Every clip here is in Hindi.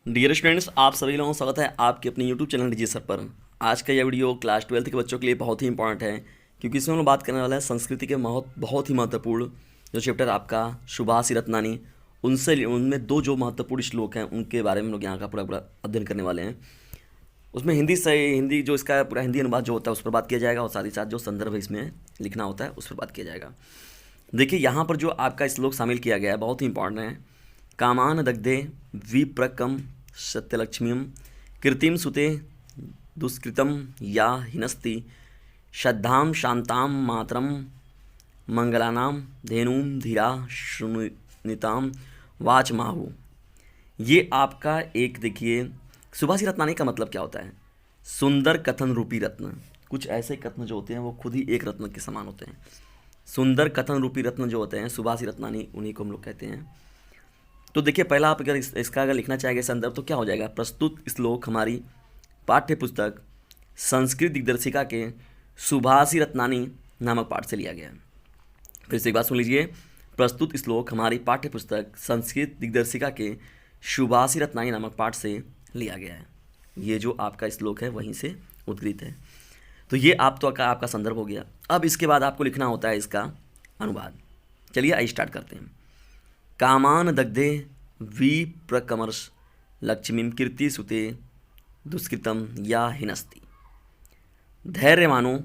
डियर स्टूडेंट्स, आप सभी लोगों का स्वागत है आपके अपने यूट्यूब चैनल डीजे सर पर। आज का यह वीडियो क्लास 12th के बच्चों के लिए बहुत ही इंपॉर्टेंट है, क्योंकि इसमें हम लोग बात करने वाला है संस्कृति के बहुत ही महत्वपूर्ण जो चैप्टर आपका सुभाषी रत्नानी, उनसे उनमें दो जो महत्वपूर्ण श्लोक हैं उनके बारे में हम लोग यहाँ का पूरा पूरा अध्ययन करने वाले हैं। उसमें हिंदी जो इसका पूरा हिंदी अनुवाद जो होता है उस पर बात किया जाएगा, और साथ ही साथ जो संदर्भ इसमें लिखना होता है उस पर बात किया जाएगा। देखिए, यहाँ पर जो आपका श्लोक शामिल किया गया है बहुत ही इंपॉर्टेंट है। कामान दग्धे विप्रकम सत्यलक्ष्मीम कृतिम सुते दुष्कृतम या हिनस्ति श्रद्धाम शांताम मातरम मंगलानाम धेनुम धीरा शुनिताम वाच माहु। ये आपका एक देखिए, सुभाषी रत्नानी का मतलब क्या होता है? सुंदर कथन रूपी रत्न। कुछ ऐसे कथन जो होते हैं वो खुद ही एक रत्न के समान होते हैं। सुंदर कथन रूपी रत्न जो होते हैं सुभाषी रत्नानी, उन्हीं को हम लोग कहते हैं। तो देखिए, पहला आप अगर इसका अगर लिखना चाहेंगे संदर्भ तो क्या हो जाएगा? प्रस्तुत श्लोक हमारी पाठ्य पुस्तक संस्कृत दिग्दर्शिका के सुभाषी रत्नानी नामक पाठ से लिया गया है। फिर से एक बात सुन लीजिए, प्रस्तुत श्लोक हमारी पाठ्य पुस्तक संस्कृत दिग्दर्शिका के सुभाषी रत्नानी नामक पाठ से लिया गया है। ये जो आपका श्लोक है वहीं से उद्धृत है। तो ये आपका संदर्भ हो गया। अब इसके बाद आपको लिखना होता है इसका अनुवाद। चलिए आइए स्टार्ट करते हैं। कामान दग्धे विप्रकमर्ष लक्ष्मीं कीर्ति सुते दुष्कृतम या हिनस्ति। धैर्यवानों,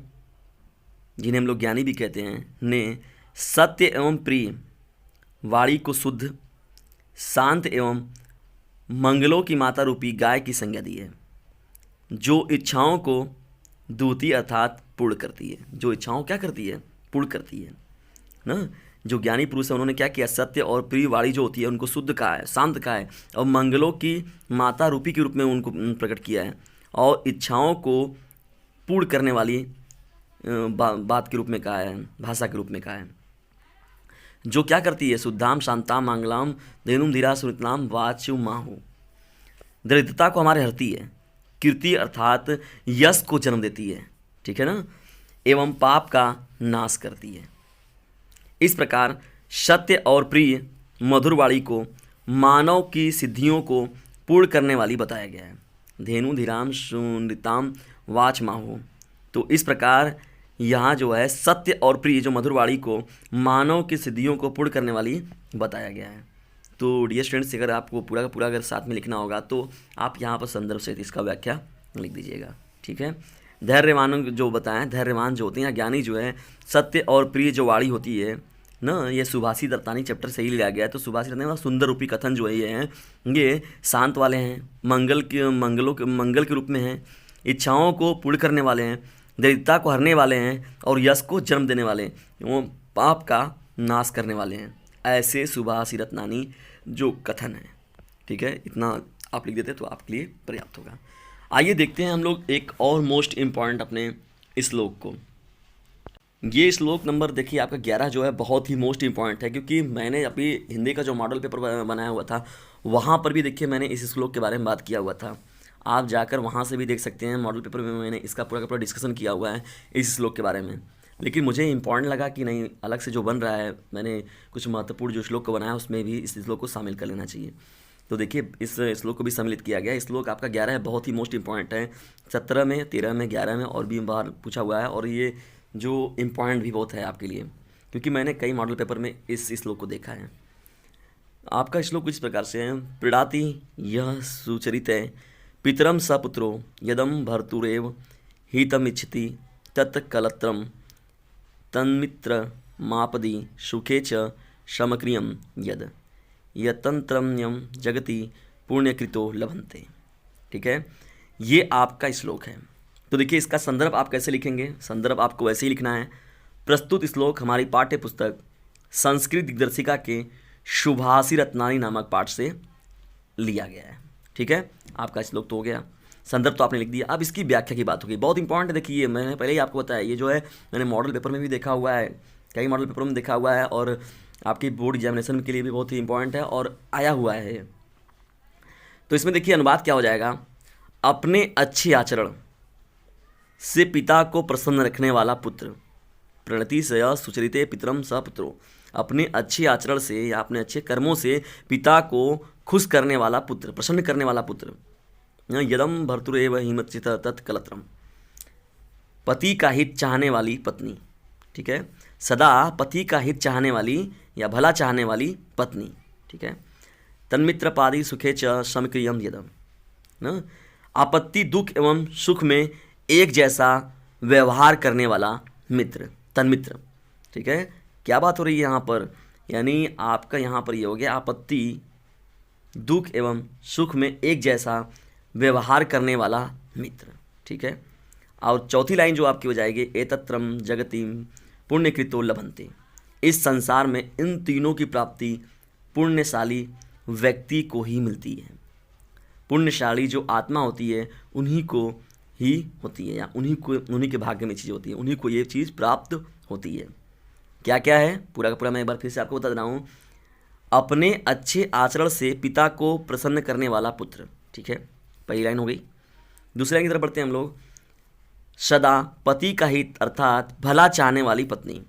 जिन्हें हम लोग ज्ञानी भी कहते हैं, ने सत्य एवं प्रिय वाणी को शुद्ध, शांत एवं मंगलों की माता रूपी गाय की संज्ञा दी है, जो इच्छाओं को दूती अर्थात पूर्ण करती है। जो इच्छाओं क्या करती है? पूर्ण करती है ना। जो ज्ञानी पुरुष है उन्होंने क्या किया? सत्य और प्रिय वाणी जो होती है उनको शुद्ध कहा है, शांत कहा है, और मंगलों की माता रूपी के रूप में उनको प्रकट किया है, और इच्छाओं को पूर्ण करने वाली बात के रूप में कहा है, भाषा के रूप में कहा है। जो क्या करती है? शुद्धाम शांताम मंगलाम धेनुम धीरा सुनितनाम वाचु माहु। दरिद्रता को हमारे हरती है, कीर्ति अर्थात यश को जन्म देती है, ठीक है ना, एवं पाप का नाश करती है। इस प्रकार सत्य और प्रिय मधुर वाणी को मानव की सिद्धियों को पूर्ण करने वाली बताया गया है। धेनु धीराम सुनृताम वाच माहु। तो इस प्रकार यहाँ जो है सत्य और प्रिय जो मधुर वाणी को मानव की सिद्धियों को पूर्ण करने वाली बताया गया है। तो डियर स्टूडेंट्स, अगर आपको पूरा का पूरा अगर साथ में लिखना होगा तो आप यहाँ पर संदर्भ सहित इसका व्याख्या लिख दीजिएगा, ठीक है। धैर्यवान जो बताएं, धैर्यवान जो होते हैं, ज्ञानी जो है, सत्य और प्रिय जो वाणी होती है ना, ये सुभाषी रत्नानी चैप्टर से ही लिया गया है। तो सुभाषी रत्नानी सुंदर रूपी कथन जो है ये हैं, ये शांत वाले हैं, मंगल के रूप में हैं, इच्छाओं को पूर्ण करने वाले हैं, दरिद्रता को हरने वाले हैं, और यश को जन्म देने वाले, वो पाप का नाश करने वाले हैं। ऐसे सुभाषी रत्नानी जो कथन है, ठीक है। इतना आप लिख देते तो आपके लिए पर्याप्त होगा। आइए देखते हैं हम लोग एक और मोस्ट इम्पॉर्टेंट अपने श्लोक को। ये श्लोक नंबर देखिए आपका 11 जो है बहुत ही मोस्ट इम्पॉर्टेंट है, क्योंकि मैंने अभी हिंदी का जो मॉडल पेपर बनाया हुआ था वहाँ पर भी देखिए मैंने इस श्लोक के बारे में बात किया हुआ था। आप जाकर वहाँ से भी देख सकते हैं, मॉडल पेपर में मैंने इसका पूरा का पूरा डिस्कशन किया हुआ है इस श्लोक के बारे में। लेकिन मुझे इंपॉर्टेंट लगा कि नहीं, अलग से जो बन रहा है, मैंने कुछ महत्वपूर्ण जो श्लोक को बनाया उसमें भी इस श्लोक को शामिल कर लेना चाहिए। तो देखिए, इस श्लोक को भी सम्मिलित किया गया। श्लोक आपका 11 है, बहुत ही मोस्ट इंपॉर्टेंट है। 17 में, 13 में, 11 में और भी बार पूछा हुआ है, और ये जो इम्पॉर्टेंट भी बहुत है आपके लिए, क्योंकि मैंने कई मॉडल पेपर में इस श्लोक को देखा है। आपका श्लोक कुछ प्रकार से है। प्रीणाति यह सुचरित है पितरम सपुत्रो यदम भर्तुरेव हितमिच्छति तत्कलत्रम तन्मित्र मापदी सुखे च समक्रियम यद यतंत्रम्यम जगति पुण्यकृतो लभन्ते। ठीक है, ये आपका श्लोक है। तो देखिए, इसका संदर्भ आप कैसे लिखेंगे? संदर्भ आपको वैसे ही लिखना है। प्रस्तुत श्लोक हमारी पाठ्य पुस्तक संस्कृत दिग्दर्शिका के सुभाषी रत्नानी नामक पाठ से लिया गया है। ठीक है, आपका श्लोक तो हो गया, संदर्भ तो आपने लिख दिया। अब इसकी व्याख्या की बात होगी, बहुत इंपॉर्टेंट है। देखिए, मैंने पहले ही आपको बताया, ये जो है मैंने मॉडल पेपर में भी देखा हुआ है, कई मॉडल पेपर में देखा हुआ है, और आपकी बोर्ड एग्जामिनेशन के लिए भी बहुत ही इंपॉर्टेंट है और आया हुआ है। तो इसमें देखिए अनुवाद क्या हो जाएगा? अपने अच्छे आचरण से पिता को प्रसन्न रखने वाला पुत्र, प्रणति से सुचरिते पितरम सपुत्रो। अपने अच्छे आचरण से या अपने अच्छे कर्मों से पिता को खुश करने वाला पुत्र, प्रसन्न करने वाला पुत्र। यदम भर्तुरेव हिमचित तत्कलत्रम, पति का हित चाहने वाली पत्नी, ठीक है, सदा पति का हित चाहने वाली या भला चाहने वाली पत्नी, ठीक है। तन्मित्र पादी सुखे च समक्रियम यदम, न आपत्ति दुख एवं सुख में एक जैसा व्यवहार करने वाला मित्र, तन्मित्र, ठीक है। क्या बात हो रही है यहाँ पर, यानी आपका यहाँ पर ये हो गया आपत्ति दुख एवं सुख में एक जैसा व्यवहार करने वाला मित्र, ठीक है। और चौथी लाइन जो आपकी हो जाएगी, एतत्रम जगतिम पुण्यकृतो लभन्ते, इस संसार में इन तीनों की प्राप्ति पुण्यशाली व्यक्ति को ही मिलती है। पुण्यशाली जो आत्मा होती है उन्हीं को ही होती है, या उन्हीं के भाग्य में चीज़ होती है, उन्हीं को ये चीज़ प्राप्त होती है। क्या क्या है पूरा का पूरा मैं एक बार फिर से आपको बता दे रहा हूँ। अपने अच्छे आचरण से पिता को प्रसन्न करने वाला पुत्र, ठीक है, पहली लाइन हो गई। दूसरी लाइन की तरफ बढ़ते हैं हम लोग। सदा पति का हित अर्थात भला चाहने वाली पत्नी,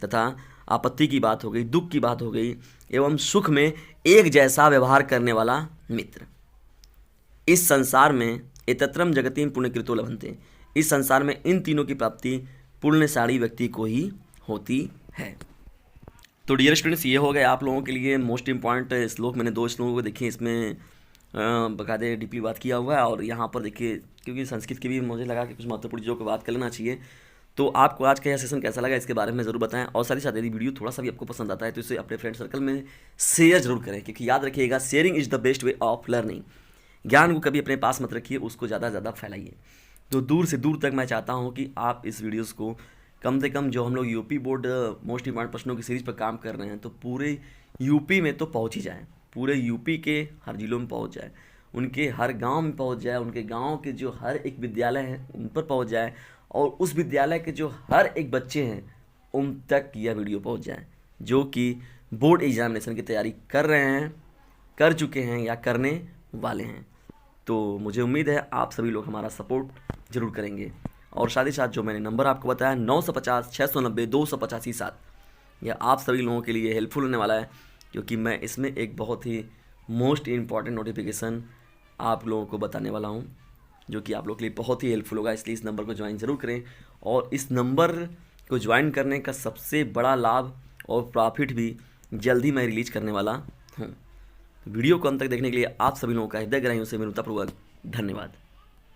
तथा आपत्ति की बात हो गई, दुख की बात हो गई, एवं सुख में एक जैसा व्यवहार करने वाला मित्र। इस संसार में एतत्रम जगतिम पुण्यकृतो लभन्ते, इस संसार में इन तीनों की प्राप्ति पुण्यशाली व्यक्ति को ही होती है। तो डियर स्टूडेंट्स, ये हो गया आप लोगों के लिए मोस्ट इंपॉर्टेंट श्लोक। मैंने 2 श्लोकों को देखिए, इसमें बकायदे डीपली बात किया हुआ है। और यहाँ पर देखिए, क्योंकि संस्कृत की भी मुझे लगा कि कुछ महत्वपूर्ण चीज़ों की बात कर लेना चाहिए। तो आपको आज का यह सेशन कैसा लगा इसके बारे में ज़रूर बताएं, और साथ ही साथ यदि वीडियो थोड़ा सा भी आपको पसंद आता है तो इसे अपने फ्रेंड सर्कल में शेयर जरूर करें, क्योंकि याद रखिएगा sharing is the best way of learning. ज्ञान को कभी अपने पास मत रखिए, उसको ज़्यादा से ज़्यादा फैलाइए। तो दूर से दूर तक मैं चाहता हूँ कि आप इस वीडियोज़ को कम से कम, जो हम लोग यूपी बोर्ड मोस्ट इंपॉर्टेंट प्रश्नों की सीरीज़ पर काम कर रहे हैं, तो पूरे यूपी में तो पहुँच ही जाए, पूरे यूपी के हर जिलों में पहुँच जाए, उनके हर गांव में पहुँच जाए, उनके गांव के जो हर एक विद्यालय हैं उन पर पहुँच जाए, और उस विद्यालय के जो हर एक बच्चे हैं उन तक यह वीडियो पहुँच जाए, जो कि बोर्ड एग्जामिनेशन की तैयारी कर रहे हैं, कर चुके हैं या करने वाले हैं। तो मुझे उम्मीद है आप सभी लोग हमारा सपोर्ट ज़रूर करेंगे। और साथ ही साथ जो मैंने नंबर आपको बताया 950 690 285 7, यह आप सभी लोगों के लिए हेल्पफुल होने वाला है, क्योंकि मैं इसमें एक बहुत ही मोस्ट इम्पॉर्टेंट नोटिफिकेशन आप लोगों को बताने वाला हूं, जो कि आप लोगों के लिए बहुत ही हेल्पफुल होगा। इसलिए इस नंबर को ज्वाइन ज़रूर करें, और इस नंबर को ज्वाइन करने का सबसे बड़ा लाभ और प्रॉफिट भी जल्दी मैं रिलीज करने वाला हूँ। वीडियो को अंत तक देखने के लिए आप सभी लोगों का हृदय गहराइयों से विनम्रतापूर्वक धन्यवाद।